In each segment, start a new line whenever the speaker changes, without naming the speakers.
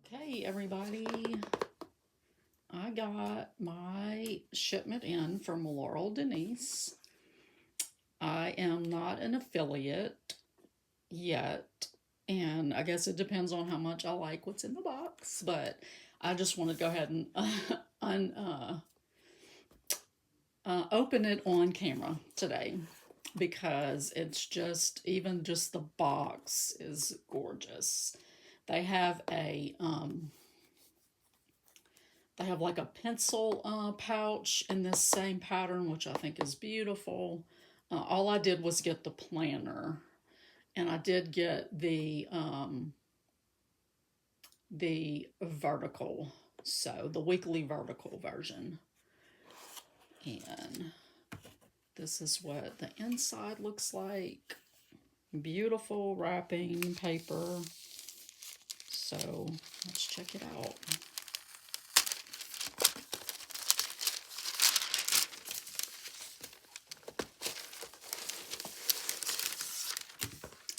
Okay, everybody, I got my shipment in from Laurel Denise. I am not an affiliate yet, and I guess it depends on how much I like what's in the box, but I just want to go ahead and open it on camera today because it's just, even just the box is gorgeous. They have like a pencil pouch in this same pattern, which I think is beautiful. All I did was get the planner, and I did get the vertical, so the weekly vertical version. And this is what the inside looks like. Beautiful wrapping paper. So let's check it out.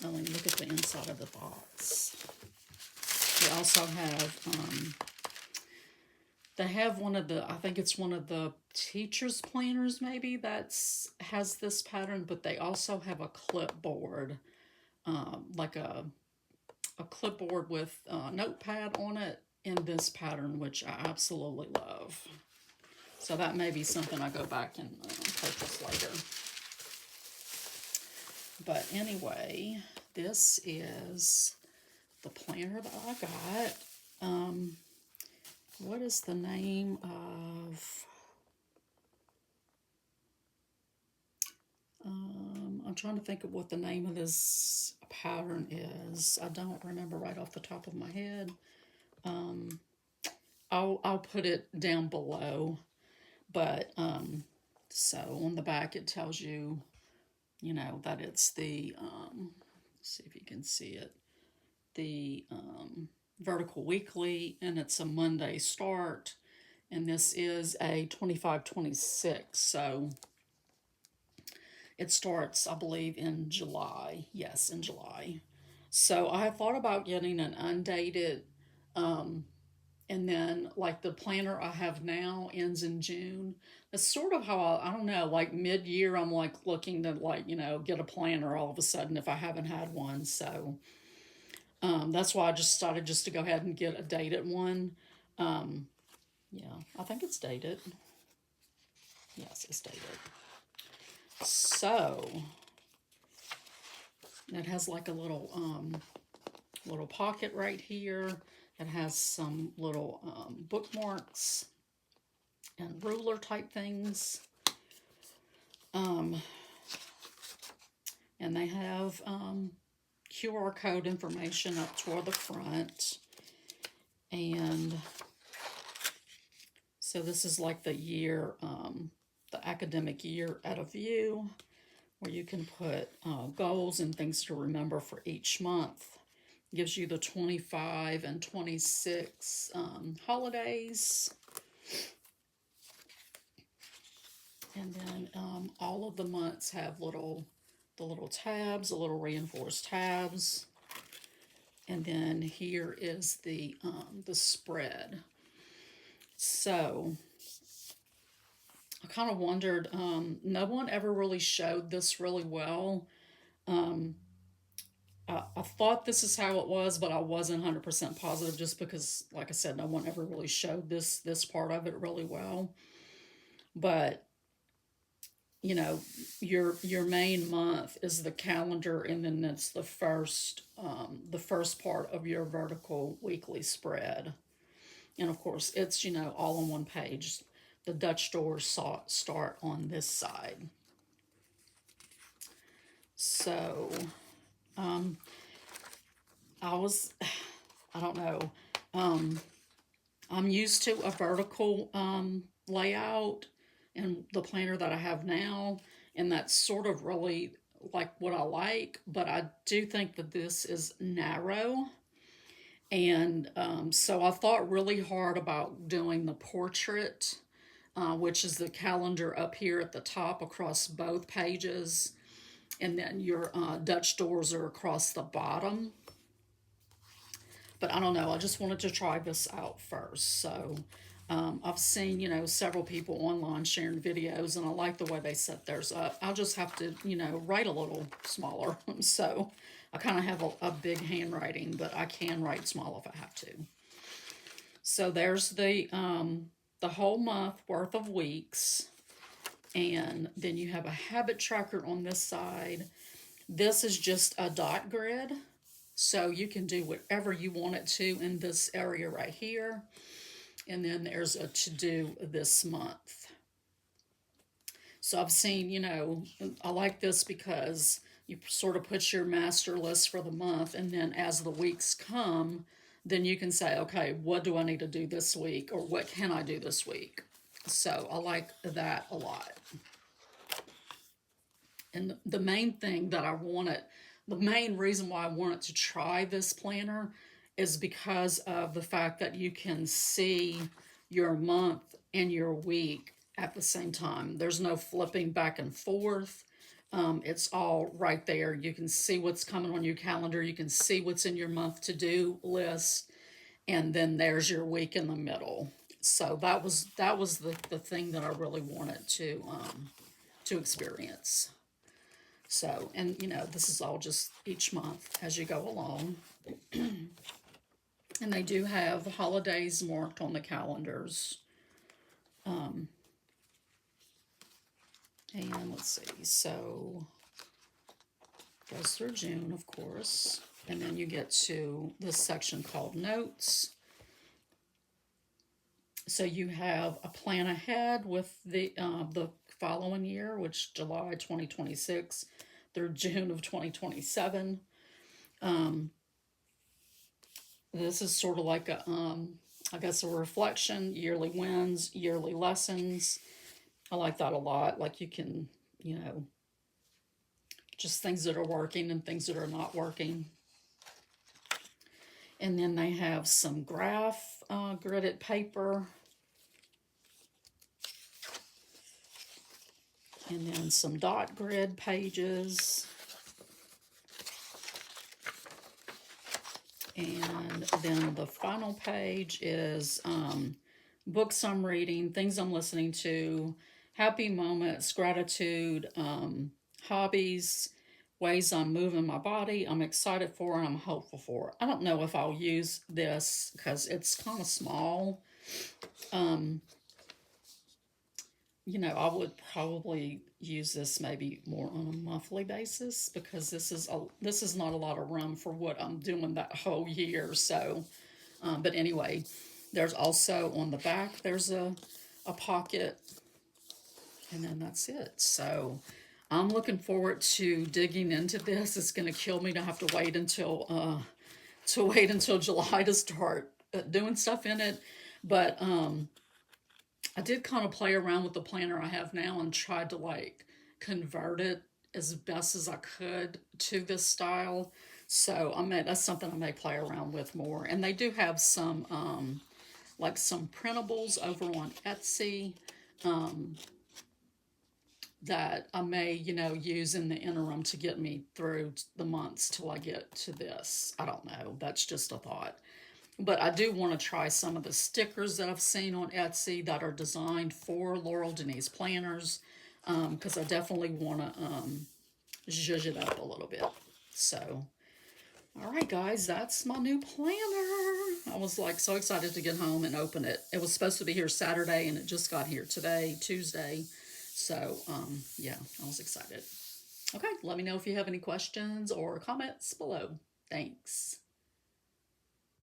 Oh, and look at the inside of the box. They also have, they have one of the, I think it's one of the teacher's planners maybe has this pattern, but they also have a clipboard, like a clipboard with a notepad on it in this pattern, which I absolutely love. So that may be something I go back and purchase later. But anyway, this is the planner that I got. What is the name of... I'm trying to think of what the name of this pattern is. I don't remember right off the top of my head. I'll put it down below. But so on the back it tells you, that it's the let's see if you can see it, the vertical weekly, and it's a Monday start, and this is a 25-26, so it starts, I believe, in July. Yes, in July. So I thought about getting an undated, and then like the planner I have now ends in June. That's sort of how I don't know, like mid-year I'm like looking to get a planner all of a sudden if I haven't had one. So that's why I just started just to go ahead and get a dated one. Yeah, I think it's dated. Yes, it's dated. So it has like a little pocket right here. It has some little bookmarks and ruler type things. And they have QR code information up toward the front. And so this is like the year, the academic year at a view, where you can put goals and things to remember for each month. It gives you the 25 and 26 holidays. And then all of the months have the little tabs, the little reinforced tabs. And then here is the spread. So I kind of wondered, no one ever really showed this really well. I thought this is how it was, but I wasn't 100% positive just because, like I said, no one ever really showed this part of it really well. But your main month is the calendar, and then it's the first part of your vertical weekly spread. And of course, it's all on one page. The Dutch doors start on this side. So I don't know. I'm used to a vertical layout in the planner that I have now, and that's sort of really like what I like, but I do think that this is narrow. And so I thought really hard about doing the portrait, which is the calendar up here at the top across both pages, and then your Dutch doors are across the bottom. But I don't know. I just wanted to try this out first. So I've seen, several people online sharing videos, and I like the way they set theirs up. I'll just have to, write a little smaller. So I kind of have a big handwriting, but I can write small if I have to. So there's the whole month worth of weeks. And then you have a habit tracker on this side. This is just a dot grid. So you can do whatever you want it to in this area right here. And then there's a to do this month. So I've seen, I like this because you sort of put your master list for the month, and then as the weeks come, then you can say, okay, what do I need to do this week, or what can I do this week? So I like that a lot. And the main thing that the main reason why I wanted to try this planner is because of the fact that you can see your month and your week at the same time. There's no flipping back and forth. It's all right there. You can see what's coming on your calendar. You can see what's in your month to do list, and then there's your week in the middle. So that was the thing that I really wanted to experience. So, and this is all just each month as you go along. And they do have the holidays marked on the calendars. And let's see, so goes through June, of course. And then you get to this section called Notes. So you have a plan ahead with the following year, which July 2026 through June of 2027. This is sort of like I guess a reflection, yearly wins, yearly lessons. I like that a lot. Like you can, just things that are working and things that are not working. And then they have some graph gridded paper. And then some dot grid pages. And then the final page is books I'm reading, things I'm listening to, happy moments, gratitude, hobbies, ways I'm moving my body, I'm excited for, and I'm hopeful for. I don't know if I'll use this because it's kind of small. I would probably use this maybe more on a monthly basis because this is not a lot of room for what I'm doing that whole year. So, but anyway, there's also on the back there's a pocket, and then that's it. So, I'm looking forward to digging into this. It's going to kill me to have to wait until July to start doing stuff in it, but I did kind of play around with the planner I have now and tried to convert it as best as I could to this style. So that's something I may play around with more. And they do have some some printables over on Etsy that I may use in the interim to get me through the months till I get to this. I don't know. That's just a thought. But I do want to try some of the stickers that I've seen on Etsy that are designed for Laurel Denise planners, because I definitely want to zhuzh it up a little bit. So, all right, guys, that's my new planner. I was so excited to get home and open it. It was supposed to be here Saturday, and it just got here today, Tuesday. So, yeah, I was excited. Okay, let me know if you have any questions or comments below. Thanks.